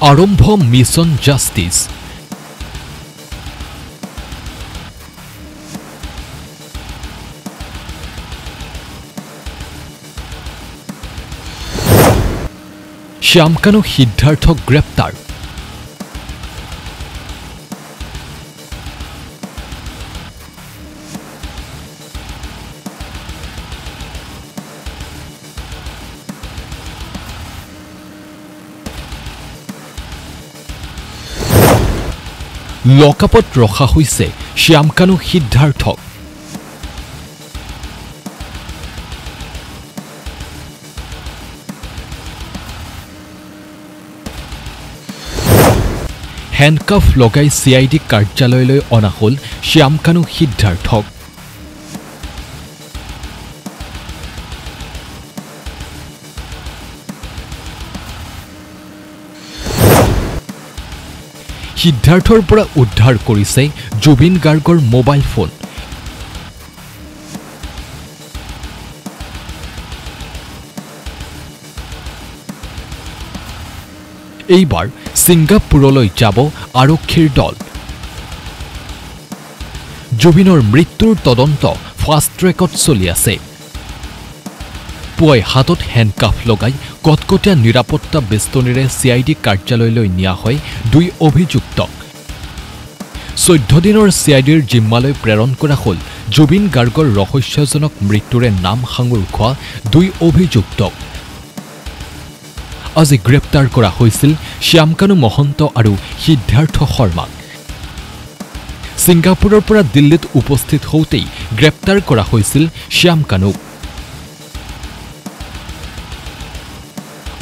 আৰম্ভ mission justice. Shyamkanu সিদ্ধাৰ্থক গ্ৰেপ্তাৰ। লকআপত ৰখা হৈছে শ্যামকানু সিদ্ধাৰ্থক। হেণ্ডকাফ লগাই CID কাৰ্যালয়লৈ অনা হ'ল শ্যামকানু সিদ্ধাৰ্থক। সিদ্ধাৰ্থৰ পৰা উদ্ধাৰ কৰিছে জুবিন গাৰ্গৰ মোবাইল ফোন। এইবাৰ ছিংগাপুৰলৈ যাব আৰক্ষীৰ দল। জুবিনৰ মৃত্যুৰ তদন্ত ফাষ্ট ট্ৰেকত চলি আছে। পুৱাই হাতত হেণ্ডকাফ লগাই কটকটীয়া নিৰাপত্তা বেষ্টনীৰে CID কাৰ্যালয়লৈ নিয়া হয় দুই অভিযুক্তক। 14 দিনৰ CIDৰ জিম্মালৈ প্ৰেৰণ কৰা হ'ল জুবিন গাৰ্গৰ ৰহস্যজনক মৃত্যুৰে নাম সাঙুৰ খোৱা দুই অভিযুক্তক। আজি গ্ৰেপ্তাৰ কৰা হৈছিল শ্যামকানু মহন্ত আৰু সিদ্ধাৰ্থ শৰ্মাক। ছিংগাপুৰৰ পৰা দিল্লীত উপস্থিত হওঁতেই গ্ৰেপ্তাৰ কৰা হৈছিল শ্যামকানুক।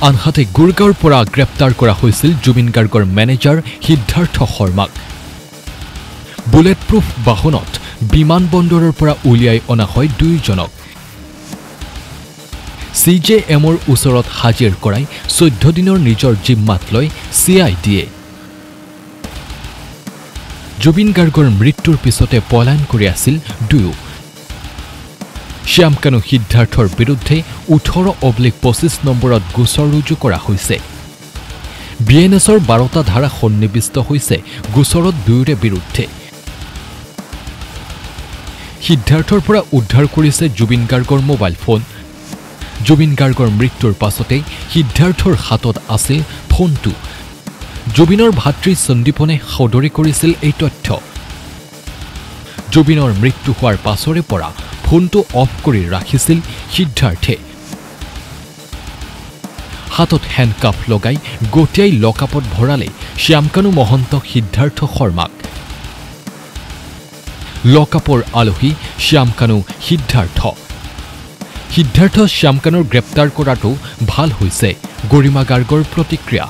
আনহাতে গুৰগাঁৱৰ পৰা গ্ৰেপ্তাৰ কৰা হৈছিল জুবিন গাৰ্গৰ মেনেজাৰ সিদ্ধাৰ্থ শৰ্মাক। বুলেট প্ৰুফ বাহনত বিমানবন্দৰৰ পৰা উলিয়াই অনা হয় দুয়োজনক। CJMৰ ওচৰত হাজিৰ কৰাই 14 দিনৰ নিজৰ জিম্মাত লৈ CIDয়ে। জুবিন গাৰ্গৰ মৃত্যুৰ পিছতে পলায়ন কৰি আছিল দুয়ো। শ্যামকানু সিদ্ধাৰ্থৰ বিৰুদ্ধে 18/25 নম্বৰত গোচৰ ৰুজু কৰা হৈছে। BNSৰ 12টা ধাৰা সন্নিৱিষ্ট হৈছে গোচৰত দুয়োৰে বিৰুদ্ধে। সিদ্ধাৰ্থৰ পৰা উদ্ধাৰ কৰিছে জুবিন গাৰ্গৰ মোবাইল ফোন। জুবিন গাৰ্গৰ মৃত্যুৰ পাছতেই সিদ্ধাৰ্থৰ হাতত আছিল ফোনটো। জুবিনৰ ভাতৃ সন্দীপনে সদৰি কৰিছিল এই তথ্য। জুবিনৰ মৃত্যু হোৱাৰ পাছৰে পৰা ফোনটো অফ কৰি ৰাখিছিল সিদ্ধাৰ্থে। হাতত হেণ্ডকাফ লগাই গতিয়াই লকআপত ভৰালে শ্যামকানু মহন্ত সিদ্ধাৰ্থ শৰ্মাক। লকআপৰ আলহী শ্যামকানু সিদ্ধাৰ্থ। সিদ্ধাৰ্থ শ্যামকানুৰ গ্ৰেপ্তাৰ কৰাটো ভাল হৈছে, গৰিমা গাৰ্গৰ প্ৰতিক্ৰিয়া।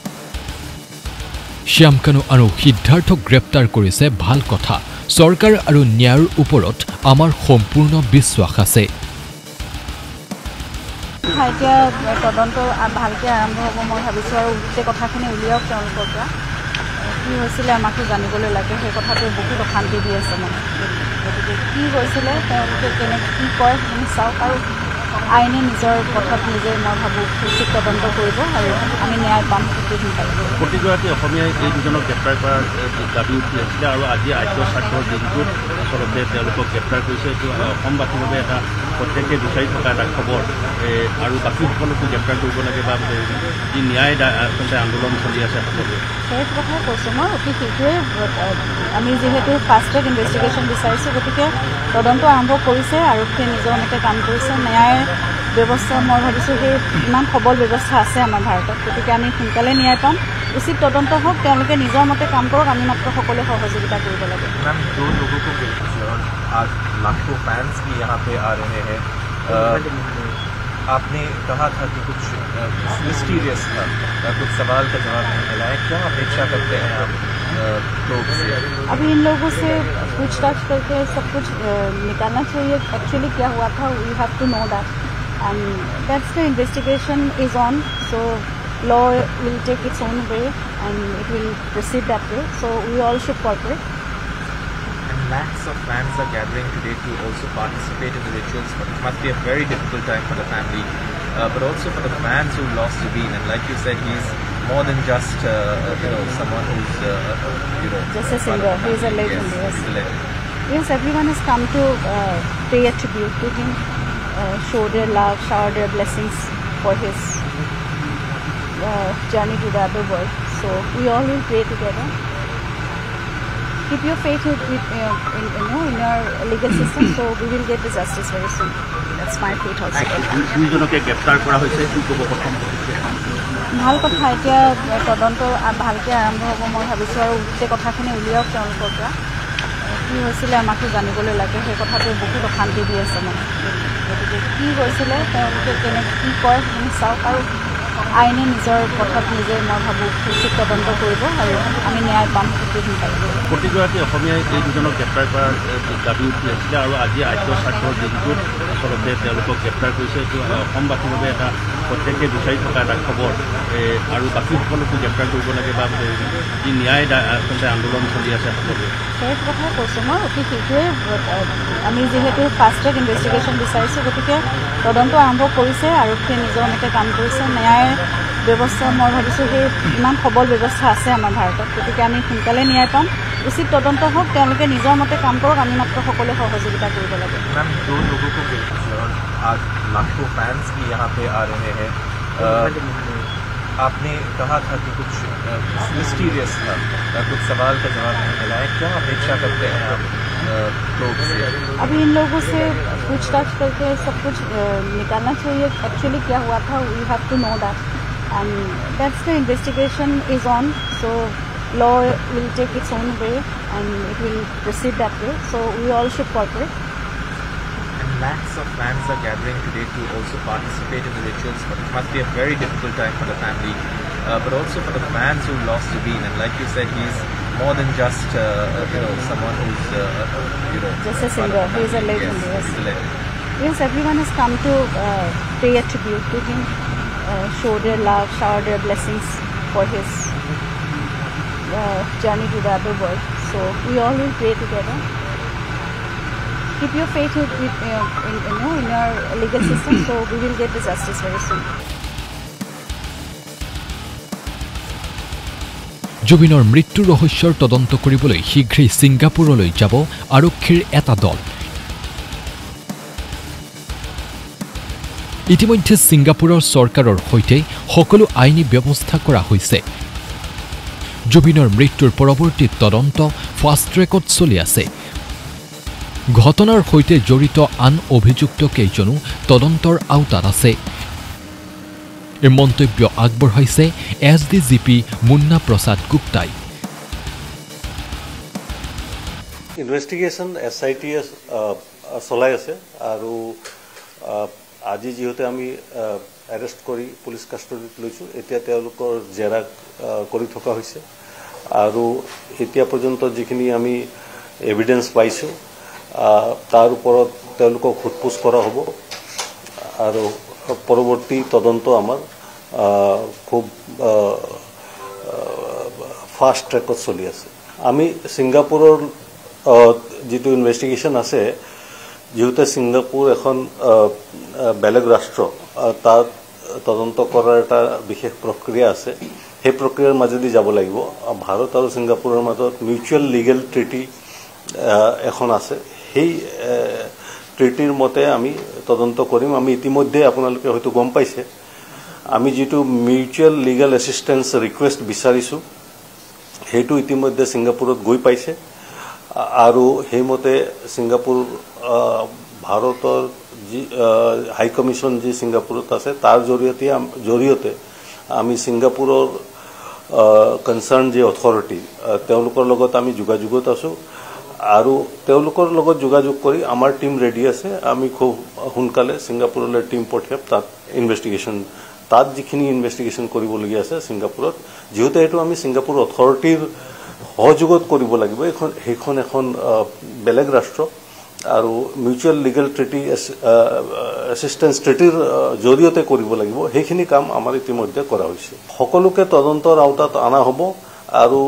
শ্যামকানু আৰু সিদ্ধাৰ্থক গ্ৰেপ্তাৰ কৰিছে ভাল কথা। চৰকাৰ আৰু ন্যায়ৰ ওপৰত আমাৰ সম্পূৰ্ণ বিশ্বাস আছে। এতিয়া তদন্ত ভালকৈ আৰম্ভ হ'ব মই ভাবিছোঁ, আৰু গোটেই কথাখিনি উলিয়াওক তেওঁলোকৰ পৰা। কি হৈছিলে আমাকো জানিবলৈ লাগে, সেই কথাটোৱে বহুত অশান্তি দি আছে মানে। গতিকে কি হৈছিলে তেওঁলোকে কি কয় আমি চাওক, আৰু আইনে নিজৰ কথাত নিজে মই ভাবোঁ উচিত তদন্ত কৰিব আৰু আমি ন্যায় পাম সেইটো সোনকালে। প্ৰতিগৰাকী অসমীয়াই এই দুজনক গ্ৰেপ্তাৰ কৰাৰ দাবী উঠি আছিলে, আৰু আজি আদ্য স্বাৰ্থৰ দিনটোত আচলতে তেওঁলোকক গ্ৰেপ্তাৰ কৰিছে। এইটো অসমবাসীৰ বাবে এটা প্ৰত্যেকে বিচাৰি থকা এটা খবৰ, আৰু বাকীসকলকো গ্ৰেপ্তাৰ কৰিব লাগে বা যি ন্যায় আচলতে আন্দোলন চলি আছে সকলোৱে সেই কথাই কৈছোঁ মই। অতি শীঘ্ৰেই আমি যিহেতু ফাষ্ট ট্ৰেক ইনভেষ্টিগেশ্যন বিচাৰিছোঁ, গতিকে তদন্ত আৰম্ভ কৰিছে, আৰক্ষীয়ে নিজৰ মতে কাম কৰিছে। ন্যায় ব্যৱস্থা মই ভাবিছোঁ সেই ইমান সবল ব্যৱস্থা আছে আমাৰ ভাৰতত, গতিকে আমি সোনকালে ন্যায় পাম। উচিত তদন্ত হওক, তেওঁলোকে নিজৰ মতে কাম কৰক, আমি মাত্ৰ সকলোৱে সহযোগিতা কৰিব লাগে। आपने कहा था कि कुछ मिस्टीरियस था, कुछ सवाल का जवाब नहीं मिला है, क्या अपेक्षा करते हैं आप लोग से? अभी इन लोगों से पूछताछ करके सब कुछ निकालना चाहिए। एक्चुअली क्या हुआ था, we have to know that, and that's the investigation is on, so law will take its own way and it will proceed that way, so we all should cooperate. Lakhs of fans are gathering today to also participate in the rituals, but it must be a very difficult time for the family, but also for the fans who lost Zubeen. And like you said, he's more than just someone who's just a singer. He is a legend. Yes, he's a legend. Yes, everyone has come to pay a tribute to him, show their love, shower their blessings for his journey to the other world. So we all will pray together. Keep your faith in your legal system, so we will get the justice very soon. That's my faith also. দুইজনকে গ্ৰেপ্তাৰ কৰা হৈছে কি ক'ব প্ৰথম ভাল কথা এতিয়া তদন্ত ভালকৈ আৰম্ভ হ'ব মই ভাবিছোঁ আৰু গোটেই কথাখিনি উলিয়াওক তেওঁলোকৰ পৰা কি হৈছিলে আমাকো জানিবলৈ লাগে সেই কথাটোৱে বহুত অশান্তি দি আছে মানে গতিকে কি হৈছিলে তেওঁলোকে কেনেকৈ কি কয় সেইখিনি চাওক আৰু আইনে নিজৰ কথাত নিজে মই ভাবোঁ উচিত তদন্ত কৰিব আৰু আমি ন্যায় পাম সেইটো সোনকালে প্ৰতিগৰাকী অসমীয়াই এই দুজনক গ্ৰেপ্তাৰ কৰাৰ দাবী উঠি আছিলে আৰু আজি আদ্য স্বাৰ্থৰ দিনটোত আচলতে তেওঁলোকক গ্ৰেপ্তাৰ কৰিছে এইটো অসমবাসীৰ বাবে এটা প্ৰত্যেকে বিচাৰি থকা এটা খবৰ আৰু বাকীসকলকো গ্ৰেপ্তাৰ কৰিব লাগে বা যি ন্যায় আচলতে আন্দোলন চলি আছে সকলোৱে সেই কথাই কৈছোঁ মই অতি শীঘ্ৰেই আমি যিহেতু ফাষ্ট ট্ৰেক ইনভেষ্টিগেশ্যন বিচাৰিছোঁ গতিকে তদন্ত আৰম্ভ কৰিছে আৰক্ষীয়ে নিজৰ মতে কাম কৰিছে ন্যায় ব্যৱস্থা মই ভাবিছোঁ সেই ইমান সবল ব্যৱস্থা আছে আমাৰ ভাৰতত গতিকে আমি সোনকালে ন্যায় পাম উচিত তদন্ত হওক তেওঁলোকে নিজৰ মতে কাম কৰক আমি মাত্ৰ সকলোৱে সহযোগিতা কৰিব লাগে मैम 2 लोगों को आज लाखों फैंस भी यहाँ पे आ रहे हैं आपने कहा था कि कुछ मिस्टीरियस था कुछ सवाल का जवाब नहीं मिला है क्या अपेक्षा करते हैं आप लोग से अभी इन लोगों से पूछताछ करके सब कुछ निकालना चाहिए एक्चुअली क्या हुआ था we have to know that and that's the investigation is on so law will take its own way and it will proceed that way so we all should cooperate and lakhs of fans are gathering today to also participate in the rituals but it must be a very difficult time for the family but also for the fans who lost Zubeen and like you said he's more than just someone who's just a singer he is a legend yes, he's a legend yes everyone has come to pay a tribute to him show their love, shower their blessings for his journey to the other world. So we all will pray together. Keep your faith in your legal system, so we will get the justice very soon. জুবিনৰ মৃত্যু ৰহস্যৰ তদন্ত কৰিবলৈ শীঘ্ৰেই ছিংগাপুৰলৈ যাব আৰক্ষীৰ এটা দল ইতিমধ্যে ছিংগাপুৰৰ চৰকাৰৰ সৈতে সকলো আইনী ব্যৱস্থা কৰা হৈছে জুবিনৰ মৃত্যুৰ পৰৱৰ্তী তদন্ত ফাষ্ট ট্ৰেকত চলি আছে ঘটনাৰ সৈতে জড়িত আন অভিযুক্ত কেইজনো তদন্তৰ আওতাত আছে এই মন্তব্য আগবঢ়াইছে এছডিজিপি মুন্না প্ৰসাদ গুপ্তাই ইনভেষ্টিগেশ্যন এছআইটিয়ে চলাই আছে আৰু আজি যেহেতু আমি এৰেষ্ট কৰি পুলিচ কাষ্টডিত লৈছোঁ এতিয়া তেওঁলোকৰ জেৰা কৰি থকা হৈছে আৰু এতিয়া পৰ্যন্ত যিখিনি আমি এভিডেন্স পাইছোঁ তাৰ ওপৰত তেওঁলোকক সোধপোছ কৰা হ'ব আৰু পৰৱৰ্তী তদন্ত আমাৰ খুব ফাষ্ট ট্ৰেকত চলি আছে আমি ছিংগাপুৰৰ যিটো ইনভেষ্টিগেশ্যন আছে যেহেতু ছিংগাপুৰ এখন বেলেগ ৰাষ্ট্ৰ তাত তদন্ত কৰাৰ এটা বিশেষ প্ৰক্ৰিয়া আছে সেই প্ৰক্ৰিয়াৰ মাজেদি যাব লাগিব ভাৰত আৰু ছিংগাপুৰৰ মাজত মিউচুৱেল লিগেল ট্ৰিটি এখন আছে সেই ট্ৰিটিৰ মতে আমি তদন্ত কৰিম আমি ইতিমধ্যে আপোনালোকে হয়তো গম পাইছে আমি যেটো মিউচুৱেল লিগেল এছিষ্টেন্স ৰিকুৱেষ্ট বিচাৰিছোঁ সেইটো ইতিমধ্যে ছিংগাপুৰত গৈ পাইছে আৰু সেইমতে ছিংগাপুৰ ভাৰতৰ যি হাই কমিশ্যন যি ছিংগাপুৰত আছে তাৰ জৰিয়তে আমি ছিংগাপুৰৰ কনচাৰ্ণ যি অথৰিটি তেওঁলোকৰ লগত আমি যোগাযোগত আছোঁ আৰু তেওঁলোকৰ লগত যোগাযোগ কৰি আমাৰ টিম ৰেডি আছে আমি খুব সোনকালে ছিংগাপুৰলৈ টিম পঠিয়াম তাত ইনভেষ্টিগেশ্যন তাত যিখিনি ইনভেষ্টিগেশ্যন কৰিবলগীয়া আছে ছিংগাপুৰত যেহেতু এইটো আমি ছিংগাপুৰ অথৰিটিৰ সহযোগত কৰিব লাগিব সেইখন এখন বেলেগ ৰাষ্ট্ৰ আৰু মিউচুৱেল লিগেল ট্ৰিটি এছিষ্টেন্স ট্ৰিটিৰ জৰিয়তে কৰিব লাগিব সেইখিনি কাম আমাৰ ইতিমধ্যে কৰা হৈছে সকলোকে তদন্তৰ আওতাত অনা হ'ব আৰু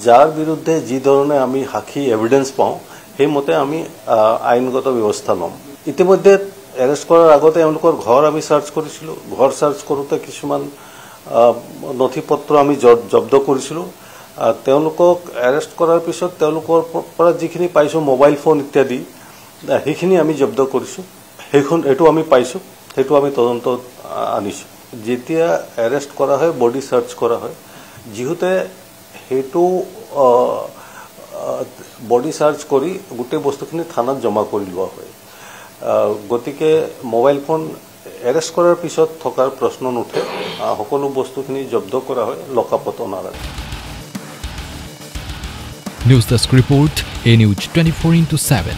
যাৰ বিৰুদ্ধে যি ধৰণে আমি সাক্ষী এভিডেন্স পাওঁ সেইমতে আমি আইনগত ব্যৱস্থা ল'ম ইতিমধ্যে এৰেষ্ট কৰাৰ আগতে এওঁলোকৰ ঘৰ আমি চাৰ্চ কৰিছিলোঁ ঘৰ চাৰ্চ কৰোঁতে কিছুমান নথি পত্ৰ আমি জব্দ কৰিছিলোঁ তেওঁলোকক এৰেষ্ট কৰাৰ পিছত তেওঁলোকৰ পৰা যিখিনি পাইছোঁ মোবাইল ফোন ইত্যাদি সেইখিনি আমি জব্দ কৰিছোঁ এইটো আমি পাইছোঁ সেইটো আমি তদন্তত আনিছোঁ যেতিয়া এৰেষ্ট কৰা হয় বডি সাৰ্চ কৰা হয় যিহেতু সেইটো বডি সাৰ্চ কৰি গোটেই বস্তুখিনি থানাত জমা কৰি লোৱা হয় গতিকে মোবাইল ফোন এৰেষ্ট কৰাৰ পিছত থকাৰ প্ৰশ্ন নুঠে সকলো বস্তুখিনি জব্দ কৰা হয় লকআপত অনাৰ News Desk Report, A News 24/7.